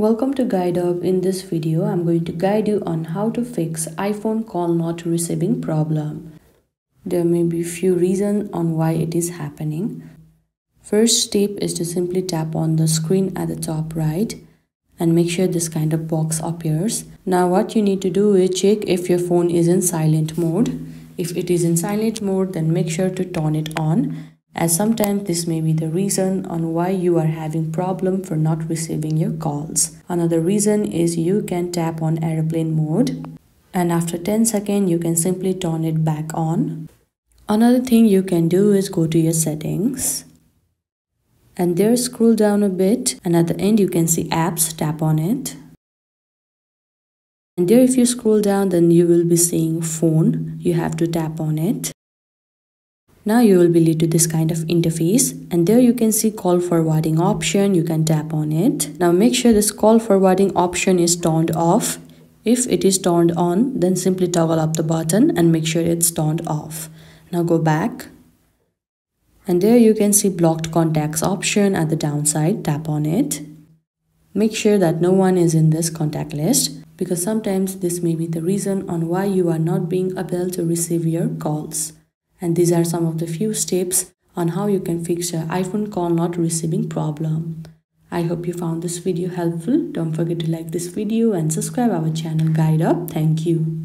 Welcome to Guide Up. In this video, I'm going to guide you on how to fix iPhone call not receiving problem. There may be few reasons on why it is happening. First step is to simply tap on the screen at the top right and make sure this kind of box appears. Now what you need to do is check if your phone is in silent mode. If it is in silent mode, then make sure to turn it on, as sometimes this may be the reason on why you are having problem for not receiving your calls. Another reason is you can tap on airplane mode, and after 10 seconds you can simply turn it back on. Another thing you can do is go to your settings and there scroll down a bit, and at the end you can see apps. Tap on it, and there if you scroll down, then you will be seeing phone. You have to tap on it. Now you will be led to this kind of interface, and there you can see call forwarding option. You can tap on it. Now make sure this call forwarding option is turned off. If it is turned on, then simply toggle up the button and make sure it's turned off. Now go back, and there you can see blocked contacts option at the downside. Tap on it. Make sure that no one is in this contact list, because sometimes this may be the reason on why you are not being able to receive your calls. And these are some of the few steps on how you can fix your iPhone call not receiving problem. I hope you found this video helpful. Don't forget to like this video and subscribe our channel Guide Up. Thank you.